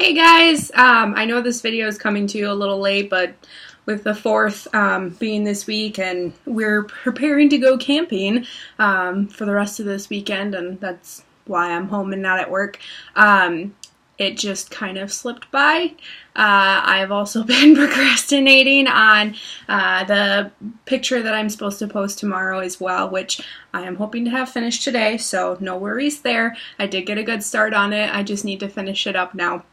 Hey guys, I know this video is coming to you a little late, but with the 4th being this week and we're preparing to go camping for the rest of this weekend, and that's why I'm home and not at work, it just kind of slipped by. I've also been procrastinating on the picture that I'm supposed to post tomorrow as well, which I am hoping to have finished today, so no worries there. I did get a good start on it. I just need to finish it up now.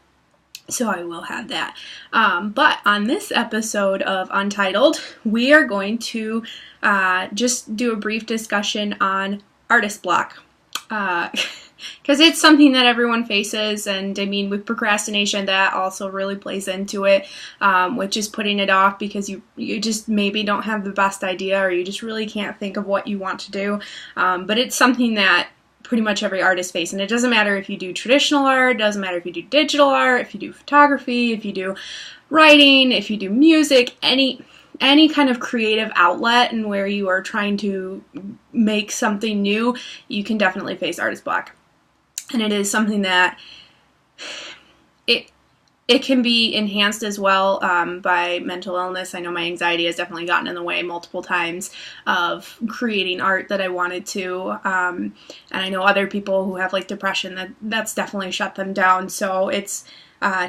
So I will have that. But on this episode of Untitled, we are going to just do a brief discussion on artist block. Because it's something that everyone faces, and I mean, with procrastination, that also really plays into it, which is putting it off because you just maybe don't have the best idea, or you just really can't think of what you want to do. But it's something that pretty much every artist faces, and it doesn't matter if you do traditional art, it doesn't matter if you do digital art, if you do photography, if you do writing, if you do music, any kind of creative outlet and where you are trying to make something new, you can definitely face artist block. And it is something that it can be enhanced as well by mental illness. I know my anxiety has definitely gotten in the way multiple times of creating art that I wanted to. And I know other people who have like depression, that's definitely shut them down. So it's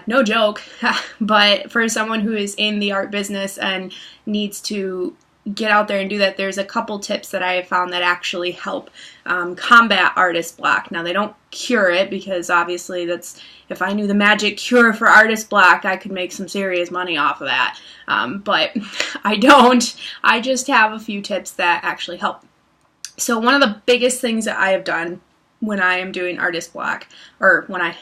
no joke. But for someone who is in the art business and needs to get out there and do that, there's a couple tips that I have found that actually help combat artist block. Now, they don't cure it, because obviously if I knew the magic cure for artist block, I could make some serious money off of that. But I don't. I just have a few tips that actually help. So one of the biggest things that I have done when I am doing artist block, or when I,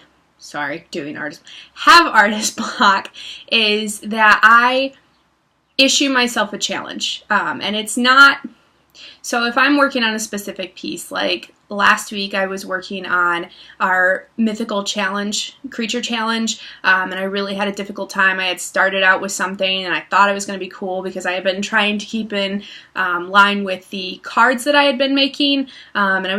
have artist block, is that I issue myself a challenge. And it's not, so if I'm working on a specific piece, like last week I was working on our mythical challenge, creature challenge, and I really had a difficult time. I had started out with something and I thought it was going to be cool because I had been trying to keep in line with the cards that I had been making, and I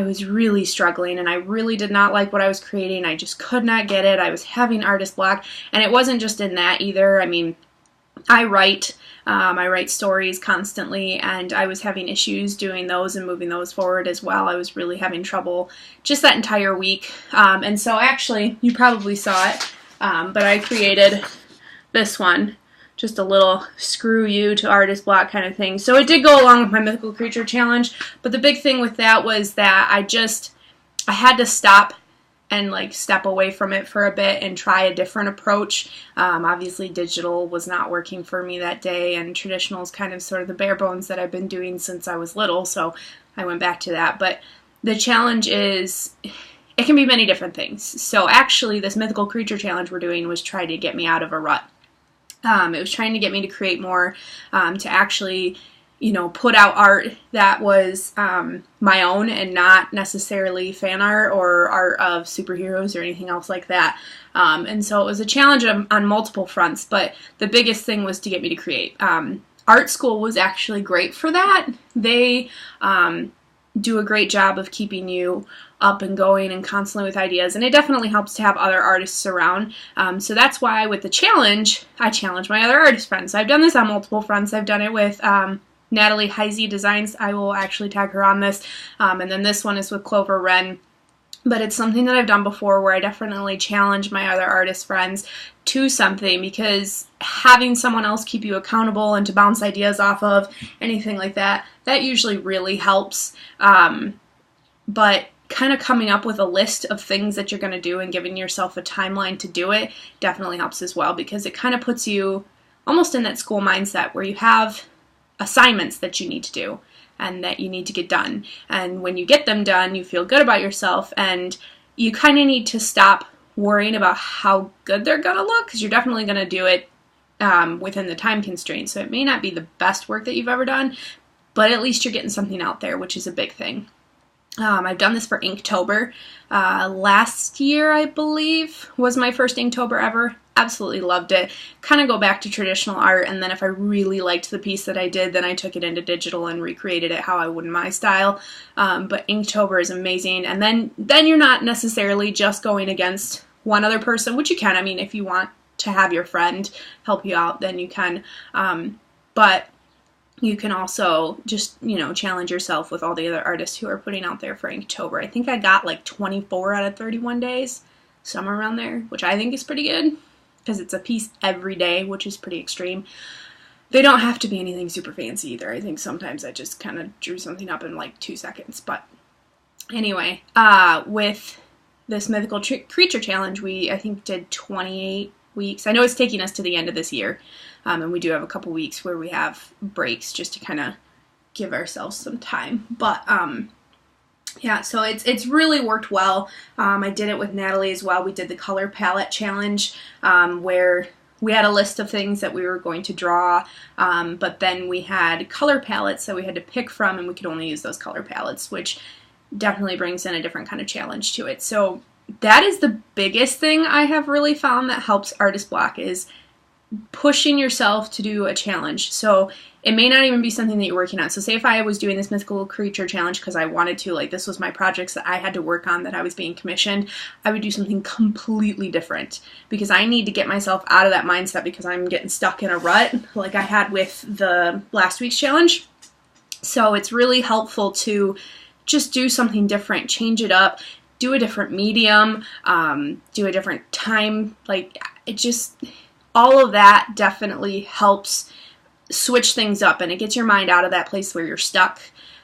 was really struggling, and I really did not like what I was creating. I just could not get it. I was having artist block, and it wasn't just in that either. I mean, I write stories constantly, and I was having issues doing those and moving those forward as well. I was really having trouble just that entire week. And so actually, you probably saw it, but I created this one, just a little screw you to artist block kind of thing. So it did go along with my mythical creature challenge, but the big thing with that was that I had to stop and like step away from it for a bit and try a different approach. Obviously digital was not working for me that day, and traditional is kind of sort of the bare bones that I've been doing since I was little, so I went back to that. But the challenge is, it can be many different things. So actually this mythical creature challenge we're doing was trying to get me out of a rut. It was trying to get me to create more, to actually put out art that was my own and not necessarily fan art or art of superheroes or anything else like that. And so it was a challenge on multiple fronts, but the biggest thing was to get me to create. Art school was actually great for that. They do a great job of keeping you up and going and constantly with ideas, and it definitely helps to have other artists around. So that's why with the challenge, I challenge my other artist friends. I've done this on multiple fronts. I've done it with Natalie Heisey Designs. I will actually tag her on this. And then this one is with Clover Wren. But it's something that I've done before where I definitely challenge my other artist friends to something, because having someone else keep you accountable and to bounce ideas off of, anything like that, that usually really helps. But kind of coming up with a list of things that you're going to do and giving yourself a timeline to do it definitely helps as well, because it kind of puts you almost in that school mindset where you have assignments that you need to do and that you need to get done. And when you get them done, you feel good about yourself, and you kind of need to stop worrying about how good they're going to look, because you're definitely going to do it within the time constraints. So it may not be the best work that you've ever done, but at least you're getting something out there, which is a big thing. I've done this for Inktober. Last year, I believe, was my first Inktober ever. Absolutely loved it. Kind of go back to traditional art, and then if I really liked the piece that I did, then I took it into digital and recreated it how I would in my style. But Inktober is amazing, and then you're not necessarily just going against one other person, which you can. I mean, if you want to have your friend help you out, then you can. But you can also just, challenge yourself with all the other artists who are putting out there for Inktober. I think I got like 24 out of 31 days, somewhere around there, which I think is pretty good because it's a piece every day, which is pretty extreme. They don't have to be anything super fancy either. I think sometimes I just kind of drew something up in like 2 seconds. But anyway, with this Mythical Creature Challenge, we, I think, did 28 weeks. I know it's taking us to the end of this year, and we do have a couple weeks where we have breaks just to kind of give ourselves some time. But yeah, so it's really worked well. I did it with Natalie as well. We did the color palette challenge, where we had a list of things that we were going to draw, but then we had color palettes that we had to pick from, and we could only use those color palettes, which definitely brings in a different kind of challenge to it. So that is the biggest thing I have really found that helps artist block, is pushing yourself to do a challenge. So it may not even be something that you're working on. So say if I was doing this Mythical Creature Challenge because I wanted to, like this was my projects that I had to work on that I was being commissioned, I would do something completely different because I need to get myself out of that mindset because I'm getting stuck in a rut like I had with the last week's challenge. So it's really helpful to just do something different, change it up, do a different medium, do a different time. Like it just, all of that definitely helps switch things up, and it gets your mind out of that place where you're stuck.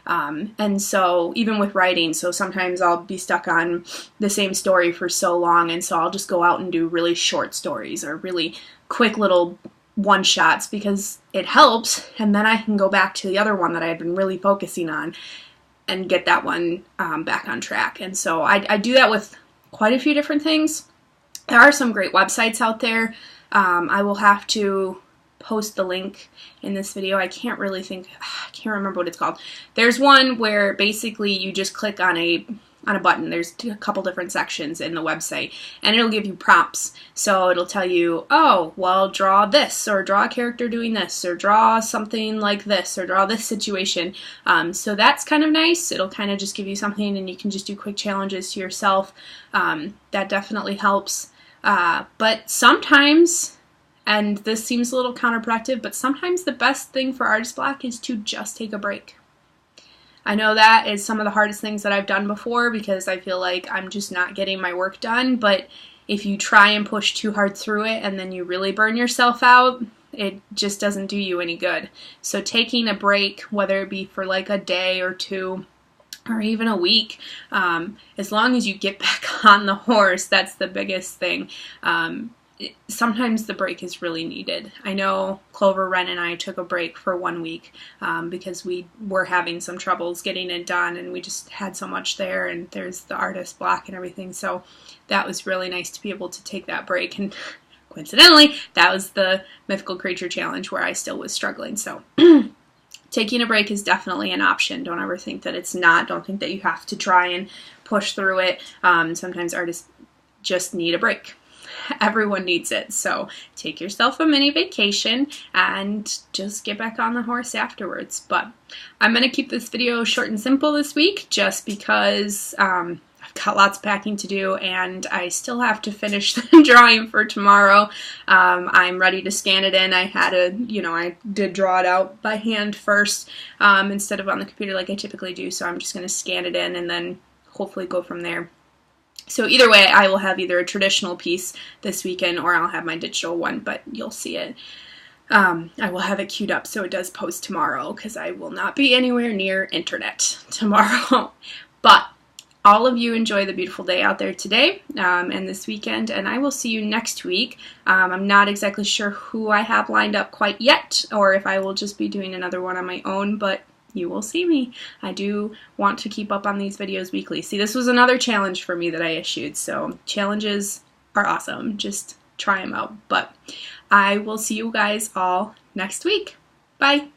And so even with writing, so sometimes I'll be stuck on the same story for so long, and so I'll just go out and do really short stories or really quick little one-shots because it helps, and then I can go back to the other one that I had been really focusing on and get that one back on track. And so I do that with quite a few different things. There are some great websites out there. I will have to post the link in this video. I can't remember what it's called. There's one where basically you just click on a button. There's a couple different sections in the website, and it'll give you prompts. So it'll tell you, oh, well, draw this, or draw a character doing this, or draw something like this, or draw this situation. So that's kind of nice. It'll kind of just give you something, and you can just do quick challenges to yourself. That definitely helps. But sometimes, and this seems a little counterproductive, but sometimes the best thing for artist block is to just take a break. I know that is some of the hardest things that I've done before because I feel like I'm just not getting my work done, but if you try and push too hard through it and then you really burn yourself out, it just doesn't do you any good. So taking a break, whether it be for like a day or two, or even a week, as long as you get back on the horse, that's the biggest thing. Sometimes the break is really needed. I know Clover, Wren, and I took a break for 1 week because we were having some troubles getting it done, and we just had so much there, and there's the artist block and everything, so that was really nice to be able to take that break. And coincidentally, that was the Mythical Creature Challenge where I still was struggling, so taking a break is definitely an option. Don't ever think that it's not. Don't think that you have to try and push through it. Sometimes artists just need a break. Everyone needs it. So take yourself a mini vacation and just get back on the horse afterwards. But I'm going to keep this video short and simple this week just because I've got lots of packing to do and I still have to finish the drawing for tomorrow. I'm ready to scan it in. I did draw it out by hand first instead of on the computer like I typically do. So I'm just going to scan it in and then hopefully go from there. So either way, I will have either a traditional piece this weekend or I'll have my digital one, but you'll see it. I will have it queued up so it does post tomorrow because I will not be anywhere near internet tomorrow. But all of you enjoy the beautiful day out there today and this weekend, and I will see you next week. I'm not exactly sure who I have lined up quite yet or if I will just be doing another one on my own, but you will see me. I do want to keep up on these videos weekly. See, this was another challenge for me that I issued, so challenges are awesome. Just try them out. But I will see you guys all next week. Bye!